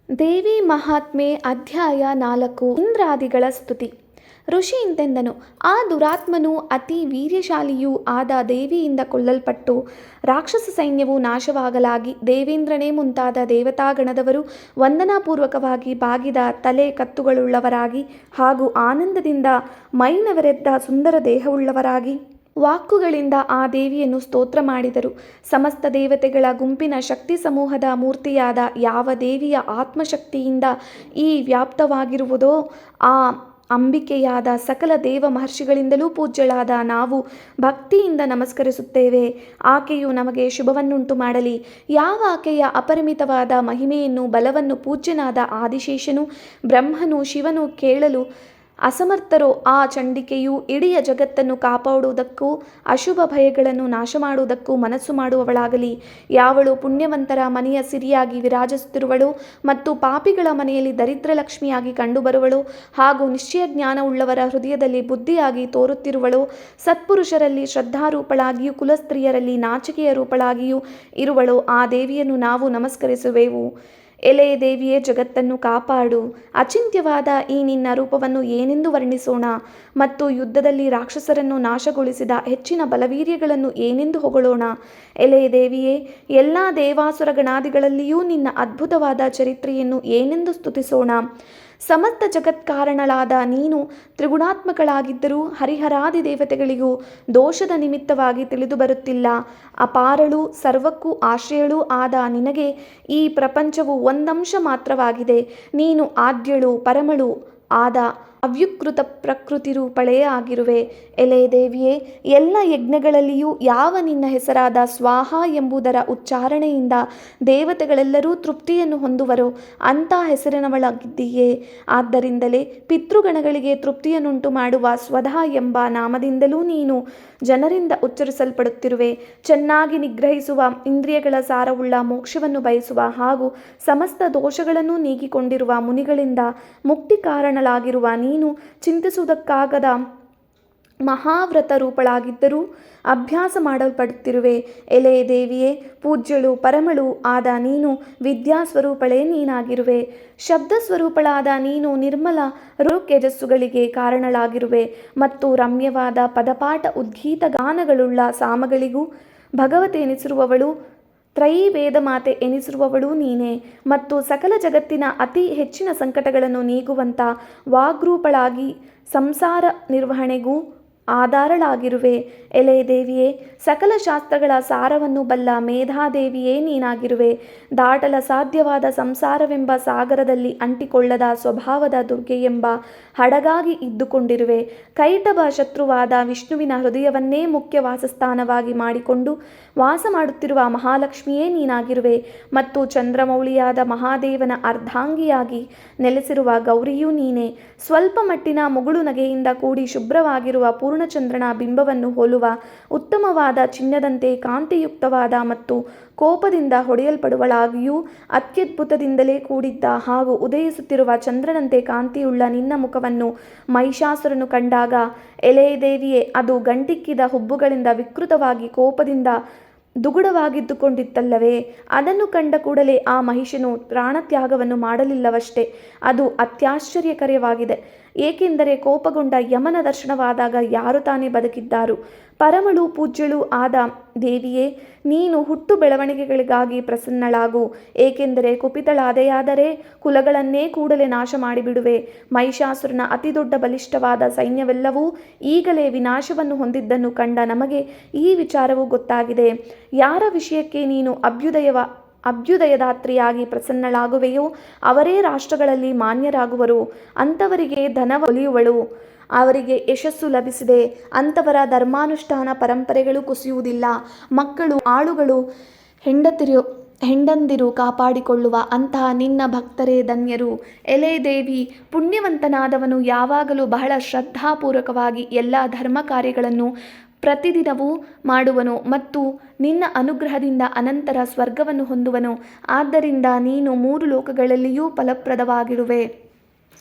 ದೇವಿ ಮಹಾತ್ಮೆ ಅಧ್ಯಾಯ 4 ಇಂದ್ರಾದಿಗಳ ಸ್ತುತಿ. ಋಷಿ ಇಂತೆಂದನು, ಆ ದುರಾತ್ಮನೂ ಅತಿ ವೀರ್ಯಶಾಲಿಯೂ ಆದ ದೇವಿಯಿಂದ ಕೊಲ್ಲಲ್ಪಟ್ಟು ರಾಕ್ಷಸ ಸೈನ್ಯವು ನಾಶವಾಗಲಾಗಿ ದೇವೇಂದ್ರನೇ ಮುಂತಾದ ದೇವತಾಗಣದವರು ವಂದನಾಪೂರ್ವಕವಾಗಿ ಬಾಗಿದ ತಲೆ ಕತ್ತುಗಳುಳ್ಳವರಾಗಿ ಹಾಗೂ ಆನಂದದಿಂದ ಮೈನವರೆದ್ದ ಸುಂದರ ದೇಹವುಳ್ಳವರಾಗಿ ವಾಕ್ಕುಗಳಿಂದ ಆ ದೇವಿಯನ್ನು ಸ್ತೋತ್ರ ಮಾಡಿದರು. ಸಮಸ್ತ ದೇವತೆಗಳ ಗುಂಪಿನ ಶಕ್ತಿ ಸಮೂಹದ ಮೂರ್ತಿಯಾದ ಯಾವ ದೇವಿಯ ಆತ್ಮಶಕ್ತಿಯಿಂದ ಈ ವ್ಯಾಪ್ತವಾಗಿರುವುದೋ ಆ ಅಂಬಿಕೆಯಾದ ಸಕಲ ದೇವ ಮಹರ್ಷಿಗಳಿಂದಲೂ ಪೂಜ್ಯಳಾದ ನಾವು ಭಕ್ತಿಯಿಂದ ನಮಸ್ಕರಿಸುತ್ತೇವೆ. ಆಕೆಯು ನಮಗೆ ಶುಭವನ್ನುಂಟು ಮಾಡಲಿ. ಯಾವ ಆಕೆಯ ಅಪರಿಮಿತವಾದ ಮಹಿಮೆಯನ್ನು ಬಲವನ್ನು ಪೂಜ್ಯನಾದ ಆದಿಶೇಷನು ಬ್ರಹ್ಮನು ಶಿವನು ಕೇಳಲು ಅಸಮರ್ಥರೋ ಆ ಚಂಡಿಕೆಯು ಇಡೀ ಜಗತ್ತನ್ನು ಕಾಪಾಡುವುದಕ್ಕೂ ಅಶುಭ ಭಯಗಳನ್ನು ನಾಶ ಮಾಡುವುದಕ್ಕೂ ಮನಸ್ಸು ಮಾಡುವವಳಾಗಲಿ. ಯಾವಳು ಪುಣ್ಯವಂತರ ಮನೆಯ ಸಿರಿಯಾಗಿ ವಿರಾಜಿಸುತ್ತಿರುವಳು ಮತ್ತು ಪಾಪಿಗಳ ಮನೆಯಲ್ಲಿ ದರಿದ್ರ ಲಕ್ಷ್ಮಿಯಾಗಿ ಕಂಡುಬರುವಳು ಹಾಗೂ ನಿಶ್ಚಯ ಜ್ಞಾನವುಳ್ಳವರ ಹೃದಯದಲ್ಲಿ ಬುದ್ಧಿಯಾಗಿ ತೋರುತ್ತಿರುವಳು, ಸತ್ಪುರುಷರಲ್ಲಿ ಶ್ರದ್ಧಾರೂಪಳಾಗಿಯೂ ಕುಲಸ್ತ್ರೀಯರಲ್ಲಿ ನಾಚಿಕೆಯ ರೂಪಳಾಗಿಯೂ ಇರುವಳು, ಆ ದೇವಿಯನ್ನು ನಾವು ನಮಸ್ಕರಿಸುವೆವು. ಎಲೆ ದೇವಿಯೇ, ಜಗತ್ತನ್ನು ಕಾಪಾಡು. ಅಚಿಂತ್ಯವಾದ ಈ ನಿನ್ನ ರೂಪವನ್ನು ಏನೆಂದು ವರ್ಣಿಸೋಣ ಮತ್ತು ಯುದ್ಧದಲ್ಲಿ ರಾಕ್ಷಸರನ್ನು ನಾಶಗೊಳಿಸಿದ ಹೆಚ್ಚಿನ ಬಲವೀರ್ಯಗಳನ್ನು ಏನೆಂದು ಹೊಗಳೋಣ. ಎಲೆ ದೇವಿಯೇ, ಎಲ್ಲ ದೇವಾಸುರ ಗಣಾದಿಗಳಲ್ಲಿಯೂ ನಿನ್ನ ಅದ್ಭುತವಾದ ಚರಿತ್ರೆಯನ್ನು ಏನೆಂದು ಸ್ತುತಿಸೋಣ. ಸಮಸ್ತ ಜಗತ್ಕಾರಣಳಾದ ನೀನು ತ್ರಿಗುಣಾತ್ಮಕಳಾಗಿದ್ದರೂ ಹರಿಹರಾದಿ ದೇವತೆಗಳಿಗೂ ದೋಷದ ನಿಮಿತ್ತವಾಗಿ ತಿಳಿದು ಬರುತ್ತಿಲ್ಲ. ಅಪಾರಳೂ ಸರ್ವಕ್ಕೂ ಆಶ್ರಯಳೂ ಆದ ನಿನಗೆ ಈ ಪ್ರಪಂಚವು ಒಂದಂಶ ಮಾತ್ರವಾಗಿದೆ. ನೀನು ಆದ್ಯಳು ಪರಮಳು ಆದ ಅವ್ಯುತ್ಕೃತ ಪ್ರಕೃತಿ ರೂಪಳೇ ಆಗಿರುವೆ. ಎಲೆ ದೇವಿಯೇ, ಎಲ್ಲ ಯಜ್ಞಗಳಲ್ಲಿಯೂ ಯಾವ ನಿನ್ನ ಹೆಸರಾದ ಸ್ವಾಹ ಎಂಬುದರ ಉಚ್ಚಾರಣೆಯಿಂದ ದೇವತೆಗಳೆಲ್ಲರೂ ತೃಪ್ತಿಯನ್ನು ಹೊಂದುವರೋ ಅಂಥ ಹೆಸರಿನವಳಾಗಿದ್ದೀಯೇ. ಆದ್ದರಿಂದಲೇ ಪಿತೃಗಣಗಳಿಗೆ ತೃಪ್ತಿಯನ್ನುಂಟು ಮಾಡುವ ಸ್ವಧಾ ಎಂಬ ನಾಮದಿಂದಲೂ ನೀನು ಜನರಿಂದ ಉಚ್ಚರಿಸಲ್ಪಡುತ್ತಿರುವೆ. ಚೆನ್ನಾಗಿ ನಿಗ್ರಹಿಸುವ ಇಂದ್ರಿಯಗಳ ಸಾರವುಳ್ಳ ಮೋಕ್ಷವನ್ನು ಬಯಸುವ ಹಾಗೂ ಸಮಸ್ತ ದೋಷಗಳನ್ನು ನೀಗಿಕೊಂಡಿರುವ ಮುನಿಗಳಿಂದ ಮುಕ್ತಿ ಕಾರಣಳಾಗಿರುವ ನೀನು ಚಿಂತಿಸುವುದಕ್ಕಾಗದ ಮಹಾವ್ರತ ರೂಪಳಾಗಿದ್ದರೂ ಅಭ್ಯಾಸ ಮಾಡಲ್ಪಡುತ್ತಿರುವೆ. ಎಲೆ ದೇವಿಯೇ, ಪೂಜ್ಯಳು ಪರಮಳು ಆದ ನೀನು ವಿದ್ಯಾಸ್ವರೂಪಳೇ ನೀನಾಗಿರುವೆ. ಶಬ್ದ ಸ್ವರೂಪಳಾದ ನೀನು ನಿರ್ಮಲ ಋಕ್ಯಜಸ್ಸುಗಳಿಗೆ ಕಾರಣಳಾಗಿರುವೆ ಮತ್ತು ರಮ್ಯವಾದ ಪದಪಾಠ ಉದ್ಗೀತ ಗಾನಗಳುಳ್ಳ ಸಾಮಗಳಿಗೂ ಭಗವತೆ ಎನಿಸಿರುವವಳು, ತ್ರಯೀ ವೇದಮಾತೆ ಎನಿಸಿರುವವಳು ನೀನೇ ಮತ್ತು ಸಕಲ ಜಗತ್ತಿನ ಅತಿ ಹೆಚ್ಚಿನ ಸಂಕಟಗಳನ್ನು ನೀಗುವಂಥ ವಾಗ್ರೂಪಳಾಗಿ ಸಂಸಾರ ನಿರ್ವಹಣೆಗೂ ಆಧಾರಳಾಗಿರುವೆ. ಎಲೆ ದೇವಿಯೇ, ಸಕಲ ಶಾಸ್ತ್ರಗಳ ಸಾರವನ್ನು ಬಲ್ಲ ಮೇಧಾದೇವಿಯೇ ನೀನಾಗಿರುವೆ. ದಾಟಲ ಸಾಧ್ಯವಾದ ಸಂಸಾರವೆಂಬ ಸಾಗರದಲ್ಲಿ ಅಂಟಿಕೊಳ್ಳದ ಸ್ವಭಾವದ ದುರ್ಗೆಯೆಂಬ ಹಡಗಾಗಿ ಇದ್ದುಕೊಂಡಿರುವೆ. ಕೈಟಭ ಶತ್ರುವಾದ ವಿಷ್ಣುವಿನ ಹೃದಯವನ್ನೇ ಮುಖ್ಯ ವಾಸಸ್ಥಾನವಾಗಿ ಮಾಡಿಕೊಂಡು ವಾಸ ಮಾಡುತ್ತಿರುವ ಮಹಾಲಕ್ಷ್ಮಿಯೇ ನೀನಾಗಿರುವೆ ಮತ್ತು ಚಂದ್ರಮೌಳಿಯಾದ ಮಹಾದೇವನ ಅರ್ಧಾಂಗಿಯಾಗಿ ನೆಲೆಸಿರುವ ಗೌರಿಯೂ ನೀನೇ. ಸ್ವಲ್ಪ ಮಟ್ಟಿನ ಮುಗುಳು ನಗೆಯಿಂದ ಕೂಡಿ ಶುಭ್ರವಾಗಿರುವ ಪೂರ್ಣಚಂದ್ರನ ಬಿಂಬವನ್ನು ಹೋಲುವ ಉತ್ತಮವಾದ ಚಿನ್ನದಂತೆ ಕಾಂತಿಯುಕ್ತವಾದ ಮತ್ತು ಕೋಪದಿಂದ ಹೊಡೆಯಲ್ಪಡುವಳಾಗಿಯೂ ಅತ್ಯದ್ಭುತದಿಂದಲೇ ಕೂಡಿದ್ದ ಹಾಗೂ ಉದಯಿಸುತ್ತಿರುವ ಚಂದ್ರನಂತೆ ಕಾಂತಿಯುಳ್ಳ ನಿನ್ನ ಮುಖವನ್ನು ಮಹಿಷಾಸುರನು ಕಂಡಾಗ, ಎಲೆ ದೇವಿಯೇ, ಅದು ಗಂಟಿಕ್ಕಿದ ಹುಬ್ಬುಗಳಿಂದ ವಿಕೃತವಾಗಿ ಕೋಪದಿಂದ ದುಗುಡವಾಗಿದ್ದುಕೊಂಡಿತ್ತಲ್ಲವೇ. ಅದನ್ನು ಕಂಡ ಕೂಡಲೇ ಆ ಮಹಿಷನು ಪ್ರಾಣತ್ಯಾಗವನ್ನು ಮಾಡಲಿಲ್ಲವಷ್ಟೇ. ಅದು ಅತ್ಯಾಶ್ಚರ್ಯಕರವಾಗಿದೆ, ಏಕೆಂದರೆ ಕೋಪಗೊಂಡ ಯಮನ ದರ್ಶನವಾದಾಗ ಯಾರು ತಾನೇ ಬದುಕಿದ್ದಾರು. ಪರಮಳು ಪೂಜ್ಯಳು ಆದ ದೇವಿಯೇ, ನೀನು ಹುಟ್ಟು ಬೆಳವಣಿಗೆಗಳಿಗಾಗಿ ಪ್ರಸನ್ನಳಾಗು, ಏಕೆಂದರೆ ಕುಪಿತಳಾದೆಯಾದರೆ ಕುಲಗಳನ್ನೇ ಕೂಡಲೇ ನಾಶ ಮಾಡಿಬಿಡುವೆ. ಮಹಿಷಾಸುರನ ಅತಿದೊಡ್ಡ ಬಲಿಷ್ಠವಾದ ಸೈನ್ಯವೆಲ್ಲವೂ ಈಗಲೇ ವಿನಾಶವನ್ನು ಹೊಂದಿದ್ದನ್ನು ಕಂಡ ನಮಗೆ ಈ ವಿಚಾರವು ಗೊತ್ತಾಗಿದೆ. ಯಾರ ವಿಷಯಕ್ಕೆ ನೀನು ಅಭ್ಯುದಯದಾತ್ರಿಯಾಗಿ ಪ್ರಸನ್ನಳಾಗುವೆಯೋ ಅವರೇ ರಾಷ್ಟ್ರಗಳಲ್ಲಿ ಮಾನ್ಯರಾಗುವರು. ಅಂಥವರಿಗೆ ಧನವೊಲಿಯುವಳು, ಅವರಿಗೆ ಯಶಸ್ಸು ಲಭಿಸಿದೆ. ಅಂಥವರ ಧರ್ಮಾನುಷ್ಠಾನ ಪರಂಪರೆಗಳು ಕುಸಿಯುವುದಿಲ್ಲ. ಮಕ್ಕಳು ಆಳುಗಳು ಹೆಂಡಂದಿರು ಕಾಪಾಡಿಕೊಳ್ಳುವ ಅಂತಹ ನಿನ್ನ ಭಕ್ತರೇ ಧನ್ಯರು. ಎಲೆ ದೇವಿ, ಪುಣ್ಯವಂತನಾದವನು ಯಾವಾಗಲೂ ಬಹಳ ಶ್ರದ್ಧಾಪೂರ್ವಕವಾಗಿ ಎಲ್ಲ ಧರ್ಮ ಕಾರ್ಯಗಳನ್ನು ಪ್ರತಿದಿನವೂ ಮಾಡುವನು ಮತ್ತು ನಿನ್ನ ಅನುಗ್ರಹದಿಂದ ಅನಂತರ ಸ್ವರ್ಗವನ್ನು ಹೊಂದುವನು. ಆದ್ದರಿಂದ ನೀನು 3 ಲೋಕಗಳಲ್ಲಿಯೂ ಫಲಪ್ರದವಾಗಿರುವೆ.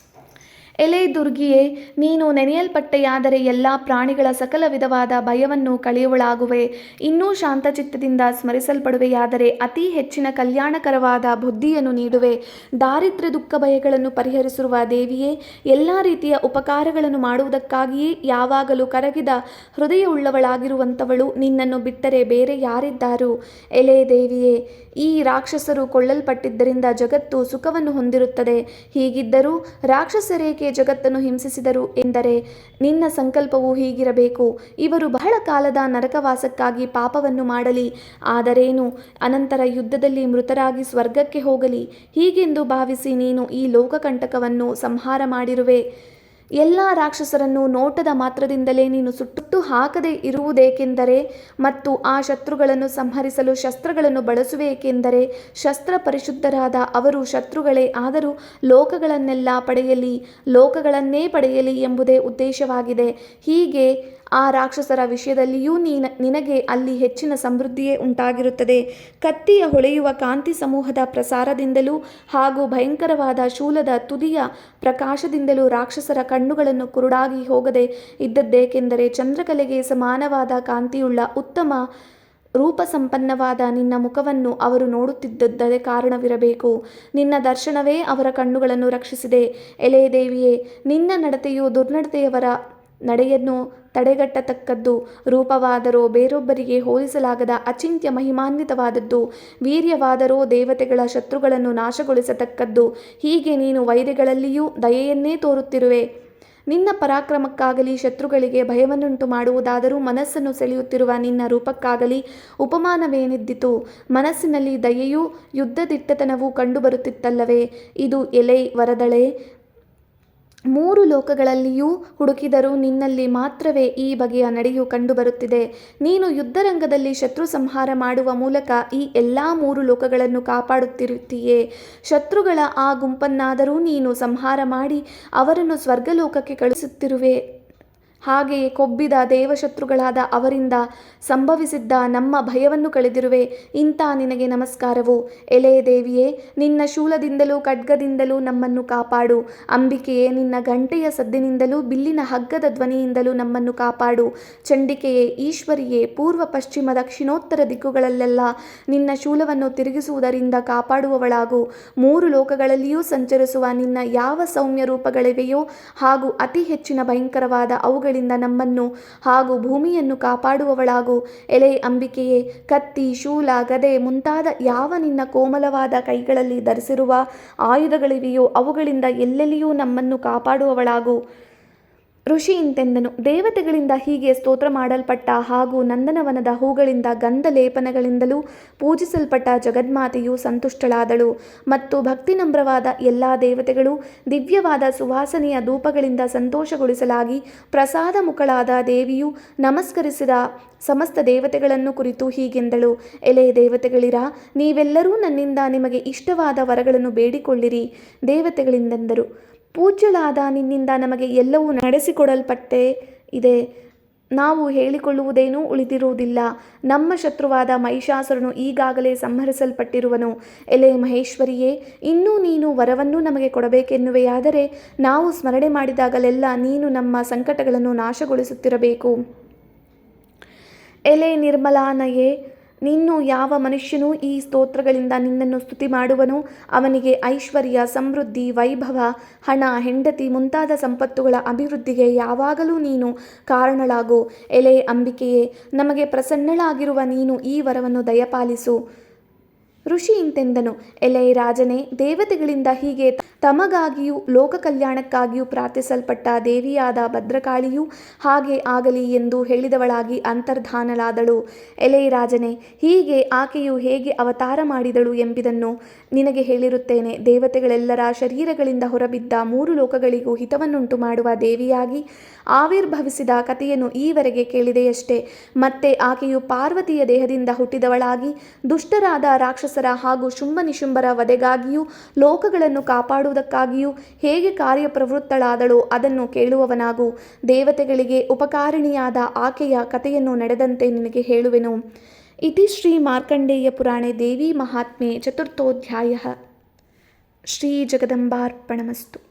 ಎಲೆ ದುರ್ಗಿಯೇ, ನೀನು ನೆನೆಯಲ್ಪಟ್ಟೆಯಾದರೆ ಎಲ್ಲ ಪ್ರಾಣಿಗಳ ಸಕಲ ವಿಧವಾದ ಭಯವನ್ನು ಕಳೆಯುವಳಾಗುವೆ. ಇನ್ನೂ ಶಾಂತಚಿತ್ತದಿಂದ ಸ್ಮರಿಸಲ್ಪಡುವೆಯಾದರೆ ಅತಿ ಹೆಚ್ಚಿನ ಕಲ್ಯಾಣಕರವಾದ ಬುದ್ಧಿಯನ್ನು ನೀಡುವೆ. ದಾರಿದ್ರ್ಯ ದುಃಖ ಭಯಗಳನ್ನು ಪರಿಹರಿಸಿರುವ ದೇವಿಯೇ, ಎಲ್ಲ ರೀತಿಯ ಉಪಕಾರಗಳನ್ನು ಮಾಡುವುದಕ್ಕಾಗಿಯೇ ಯಾವಾಗಲೂ ಕರಗಿದ ಹೃದಯವುಳ್ಳವಳಾಗಿರುವಂಥವಳು, ನಿನ್ನನ್ನು ಬಿಟ್ಟರೆ ಬೇರೆ ಯಾರಿದ್ದಾರು? ಎಲೆ ದೇವಿಯೇ, ಈ ರಾಕ್ಷಸರು ಕೊಳ್ಳಲ್ಪಟ್ಟಿದ್ದರಿಂದ ಜಗತ್ತು ಸುಖವನ್ನು ಹೊಂದಿರುತ್ತದೆ. ಹೀಗಿದ್ದರೂ ರಾಕ್ಷಸರೇಕೆ ಜಗತ್ತನ್ನು ಹಿಂಸಿಸಿದರು ಎಂದರೆ ನಿನ್ನ ಸಂಕಲ್ಪವು ಹೀಗಿರಬೇಕು: ಇವರು ಬಹಳ ಕಾಲದ ನರಕವಾಸಕ್ಕಾಗಿ ಪಾಪವನ್ನು ಮಾಡಲಿ, ಆದರೇನು ಅನಂತರ ಯುದ್ಧದಲ್ಲಿ ಮೃತರಾಗಿ ಸ್ವರ್ಗಕ್ಕೆ ಹೋಗಲಿ. ಹೀಗೆಂದು ಭಾವಿಸಿ ನೀನು ಈ ಲೋಕಕಂಟಕವನ್ನು ಸಂಹಾರ ಮಾಡಿರುವೆ. ಎಲ್ಲ ರಾಕ್ಷಸರನ್ನು ನೋಟದ ಮಾತ್ರದಿಂದಲೇ ನೀನು ಸುಟ್ಟು ಹಾಕದೆ ಇರುವುದೇಕೆಂದರೆ ಮತ್ತು ಆ ಶತ್ರುಗಳನ್ನು ಸಂಹರಿಸಲು ಶಸ್ತ್ರಗಳನ್ನು ಬಳಸುವೇಕೆಂದರೆ ಶಸ್ತ್ರ ಪರಿಶುದ್ಧರಾದ ಅವರು ಶತ್ರುಗಳೇ ಆದರೂ ಲೋಕಗಳನ್ನೇ ಪಡೆಯಲಿ ಎಂಬುದೇ ಉದ್ದೇಶವಾಗಿದೆ. ಹೀಗೆ ಆ ರಾಕ್ಷಸರ ವಿಷಯದಲ್ಲಿಯೂ ನಿನಗೆ ಅಲ್ಲಿ ಹೆಚ್ಚಿನ ಸಮೃದ್ಧಿಯೇ ಉಂಟಾಗಿರುತ್ತದೆ. ಕತ್ತಿಯ ಹೊಳೆಯುವ ಕಾಂತಿ ಸಮೂಹದ ಪ್ರಸಾರದಿಂದಲೂ ಹಾಗೂ ಭಯಂಕರವಾದ ಶೂಲದ ತುದಿಯ ಪ್ರಕಾಶದಿಂದಲೂ ರಾಕ್ಷಸರ ಕಣ್ಣುಗಳನ್ನು ಕುರುಡಾಗಿ ಹೋಗದೆ ಇದ್ದದ್ದೇಕೆಂದರೆ ಚಂದ್ರಕಲೆಗೆ ಸಮಾನವಾದ ಕಾಂತಿಯುಳ್ಳ ಉತ್ತಮ ರೂಪಸಂಪನ್ನವಾದ ನಿನ್ನ ಮುಖವನ್ನು ಅವರು ನೋಡುತ್ತಿದ್ದುದೇ ಕಾರಣವಿರಬೇಕು. ನಿನ್ನ ದರ್ಶನವೇ ಅವರ ಕಣ್ಣುಗಳನ್ನು ರಕ್ಷಿಸಿದೆ. ಎಲೆ ದೇವಿಯೇ, ನಿನ್ನ ನಡತೆಯು ದುರ್ನಡತೆಯವರ ನಡೆಯನ್ನು ತಡೆಗಟ್ಟತಕ್ಕದ್ದು. ರೂಪವಾದರೋ ಬೇರೊಬ್ಬರಿಗೆ ಹೋಲಿಸಲಾಗದ ಅಚಿಂತ್ಯ ಮಹಿಮಾನ್ವಿತವಾದದ್ದು. ವೀರ್ಯವಾದರೋ ದೇವತೆಗಳ ಶತ್ರುಗಳನ್ನು ನಾಶಗೊಳಿಸತಕ್ಕದ್ದು. ಹೀಗೆ ನೀನು ವೈರಿಗಳಲ್ಲಿಯೂ ದಯೆಯನ್ನೇ ತೋರುತ್ತಿರುವೆ. ನಿನ್ನ ಪರಾಕ್ರಮಕ್ಕಾಗಲಿ ಶತ್ರುಗಳಿಗೆ ಭಯವನ್ನುಂಟು ಮಾಡುವುದಾದರೂ ಮನಸ್ಸನ್ನು ಸೆಳೆಯುತ್ತಿರುವ ನಿನ್ನ ರೂಪಕ್ಕಾಗಲಿ ಉಪಮಾನವೇನಿದ್ದಿತು? ಮನಸ್ಸಿನಲ್ಲಿ ದಯೆಯೂ ಯುದ್ಧದಿಟ್ಟತನವೂ ಕಂಡುಬರುತ್ತಿತ್ತಲ್ಲವೇ? ಇದು ಎಲೆ ವರದಳೆ, ಮೂರು ಲೋಕಗಳಲ್ಲಿಯೂ ಹುಡುಕಿದರೂ ನಿನ್ನಲ್ಲಿ ಮಾತ್ರವೇ ಈ ಬಗೆಯ ನಡೆಯು ಕಂಡುಬರುತ್ತಿದೆ. ನೀನು ಯುದ್ಧರಂಗದಲ್ಲಿ ಶತ್ರು ಸಂಹಾರ ಮಾಡುವ ಮೂಲಕ ಈ ಎಲ್ಲ ಮೂರು ಲೋಕಗಳನ್ನು ಕಾಪಾಡುತ್ತಿರುತ್ತೀಯೇ. ಶತ್ರುಗಳ ಆ ಗುಂಪನ್ನಾದರೂ ನೀನು ಸಂಹಾರ ಮಾಡಿ ಅವರನ್ನು ಸ್ವರ್ಗಲೋಕಕ್ಕೆ ಕಳುಹಿಸುತ್ತಿರುವೆ. ಹಾಗೆಯೇ ಕೊಬ್ಬಿದ ದೇವಶತ್ರುಗಳಾದ ಅವರಿಂದ ಸಂಭವಿಸಿದ್ದ ನಮ್ಮ ಭಯವನ್ನು ಕಳೆದಿರುವೆ. ಇಂಥ ನಿನಗೆ ನಮಸ್ಕಾರವು. ಎಲೆ ದೇವಿಯೇ, ನಿನ್ನ ಶೂಲದಿಂದಲೂ ಖಡ್ಗದಿಂದಲೂ ನಮ್ಮನ್ನು ಕಾಪಾಡು. ಅಂಬಿಕೆಯೇ, ನಿನ್ನ ಗಂಟೆಯ ಸದ್ದಿನಿಂದಲೂ ಬಿಲ್ಲಿನ ಹಗ್ಗದ ಧ್ವನಿಯಿಂದಲೂ ನಮ್ಮನ್ನು ಕಾಪಾಡು. ಚಂಡಿಕೆಯೇ, ಈಶ್ವರಿಯೇ, ಪೂರ್ವ ಪಶ್ಚಿಮ ದಕ್ಷಿಣೋತ್ತರ ದಿಕ್ಕುಗಳಲ್ಲೆಲ್ಲ ನಿನ್ನ ಶೂಲವನ್ನು ತಿರುಗಿಸುವುದರಿಂದ ಕಾಪಾಡುವವಳಾಗು. ಮೂರು ಲೋಕಗಳಲ್ಲಿಯೂ ಸಂಚರಿಸುವ ನಿನ್ನ ಯಾವ ಸೌಮ್ಯ ರೂಪಗಳಿವೆಯೋ ಹಾಗೂ ಅತಿ ಹೆಚ್ಚಿನ ಭಯಂಕರವಾದ ಅವುಗಳಿಂದ ನಮ್ಮನ್ನು ಹಾಗೂ ಭೂಮಿಯನ್ನು ಕಾಪಾಡುವವಳಾಗು. ಎಲೆ ಅಂಬಿಕೆಯೇ, ಕತ್ತಿ, ಶೂಲ, ಗದೆ ಮುಂತಾದ ಯಾವ ನಿನ್ನ ಕೋಮಲವಾದ ಕೈಗಳಲ್ಲಿ ಧರಿಸಿರುವ ಆಯುಧಗಳಿವೆಯೋ ಅವುಗಳಿಂದ ಎಲ್ಲೆಲ್ಲಿಯೂ ನಮ್ಮನ್ನು ಕಾಪಾಡುವವಳಾಗು. ಋಷಿ ಇಂತೆಂದನು: ದೇವತೆಗಳಿಂದ ಹೀಗೆ ಸ್ತೋತ್ರ ಮಾಡಲ್ಪಟ್ಟ ಹಾಗೂ ನಂದನವನದ ಹೂಗಳಿಂದ ಗಂಧ ಲೇಪನಗಳಿಂದಲೂ ಪೂಜಿಸಲ್ಪಟ್ಟ ಜಗನ್ಮಾತೆಯು ಸಂತುಷ್ಟಳಾದಳು. ಮತ್ತು ಭಕ್ತಿನಮ್ರವಾದ ಎಲ್ಲ ದೇವತೆಗಳು ದಿವ್ಯವಾದ ಸುವಾಸನೆಯ ಧೂಪಗಳಿಂದ ಸಂತೋಷಗೊಳಿಸಲಾಗಿ ಪ್ರಸಾದ ಮುಖಳಾದ ದೇವಿಯು ನಮಸ್ಕರಿಸಿದ ಸಮಸ್ತ ದೇವತೆಗಳನ್ನು ಕುರಿತು ಹೀಗೆಂದಳು: ಎಲೆ ದೇವತೆಗಳಿರ, ನೀವೆಲ್ಲರೂ ನನ್ನಿಂದ ನಿಮಗೆ ಇಷ್ಟವಾದ ವರಗಳನ್ನು ಬೇಡಿಕೊಳ್ಳಿರಿ. ದೇವತೆಗಳಿಂದೆಂದರು: ಪೂಜ್ಯಳಾದ ನಿನ್ನಿಂದ ನಮಗೆ ಎಲ್ಲವೂ ನಡೆಸಿಕೊಡಲ್ಪಟ್ಟೇ ಇದೆ. ನಾವು ಹೇಳಿಕೊಳ್ಳುವುದೇನೂ ಉಳಿದಿರುವುದಿಲ್ಲ. ನಮ್ಮ ಶತ್ರುವಾದ ಮಹಿಷಾಸುರನು ಈಗಾಗಲೇ ಸಂಹರಿಸಲ್ಪಟ್ಟಿರುವನು. ಎಲೆ ಮಹೇಶ್ವರಿಯೇ, ಇನ್ನೂ ನೀನು ವರವನ್ನು ನಮಗೆ ಕೊಡಬೇಕೆನ್ನುವೆಯಾದರೆ ನಾವು ಸ್ಮರಣೆ ಮಾಡಿದಾಗಲೆಲ್ಲ ನೀನು ನಮ್ಮ ಸಂಕಟಗಳನ್ನು ನಾಶಗೊಳಿಸುತ್ತಿರಬೇಕು. ಎಲೆ ನಿರ್ಮಲಾನಯೇ, ನಿನ್ನು ಯಾವ ಮನುಷ್ಯನೂ ಈ ಸ್ತೋತ್ರಗಳಿಂದ ನಿನ್ನನ್ನು ಸ್ತುತಿ ಮಾಡುವನೋ ಅವನಿಗೆ ಐಶ್ವರ್ಯ, ಸಮೃದ್ಧಿ, ವೈಭವ, ಹಣ, ಹೆಂಡತಿ ಮುಂತಾದ ಸಂಪತ್ತುಗಳ ಅಭಿವೃದ್ಧಿಗೆ ಯಾವಾಗಲೂ ನೀನು ಕಾರಣಳಾಗು. ಎಲೆ ಅಂಬಿಕೆಯೇ, ನಮಗೆ ಪ್ರಸನ್ನಳಾಗಿರುವ ನೀನು ಈ ವರವನ್ನು ದಯಪಾಲಿಸು. ಋಷಿ ಇಂತೆಂದನು: ಎಲೆ ರಾಜನೇ, ದೇವತೆಗಳಿಂದ ಹೀಗೆ ತಮಗಾಗಿಯೂ ಲೋಕ ಕಲ್ಯಾಣಕ್ಕಾಗಿಯೂ ಪ್ರಾರ್ಥಿಸಲ್ಪಟ್ಟ ದೇವಿಯಾದ ಭದ್ರಕಾಳಿಯೂ ಹಾಗೆ ಆಗಲಿ ಎಂದು ಹೇಳಿದವಳಾಗಿ ಅಂತರ್ಧಾನಳಾದಳು. ಎಲೆ ರಾಜನೇ, ಹೀಗೆ ಆಕೆಯು ಹೇಗೆ ಅವತಾರ ಮಾಡಿದಳು ಎಂಬುದನ್ನು ನಿನಗೆ ಹೇಳಿರುತ್ತೇನೆ. ದೇವತೆಗಳೆಲ್ಲರ ಶರೀರಗಳಿಂದ ಹೊರಬಿದ್ದ ಮೂರು ಲೋಕಗಳಿಗೂ ಹಿತವನ್ನುಂಟು ಮಾಡುವ ದೇವಿಯಾಗಿ ಆವಿರ್ಭವಿಸಿದ ಕಥೆಯನ್ನು ಈವರೆಗೆ ಕೇಳಿದೆಯಷ್ಟೇ. ಮತ್ತೆ ಆಕೆಯು ಪಾರ್ವತಿಯ ದೇಹದಿಂದ ಹುಟ್ಟಿದವಳಾಗಿ ದುಷ್ಟರಾದ ರಾಕ್ಷಸರ ಹಾಗೂ ಶುಂಭ ನಿಶುಂಭರ ವಧೆಗಾಗಿಯೂ ಲೋಕಗಳನ್ನು ಕಾಪಾಡುವುದಕ್ಕಾಗಿಯೂ ಹೇಗೆ ಕಾರ್ಯಪ್ರವೃತ್ತಳಾದಳೋ ಅದನ್ನು ಕೇಳುವವನಾಗು. ದೇವತೆಗಳಿಗೆ ಉಪಕಾರಿಣಿಯಾದ ಆಕೆಯ ಕಥೆಯನ್ನು ನಡೆದಂತೆ ನಿನಗೆ ಹೇಳುವೆನು. ಇತಿ ಶ್ರೀ ಮಾರ್ಕಂಡೇಯ ಪುರಾಣೆ ದೇವಿ ಮಹಾತ್ಮೆ ಚತುರ್ಥೋಧ್ಯಾಯ. ಶ್ರೀ ಜಗದಂಬಾರ್ಪಣಮಸ್ತು.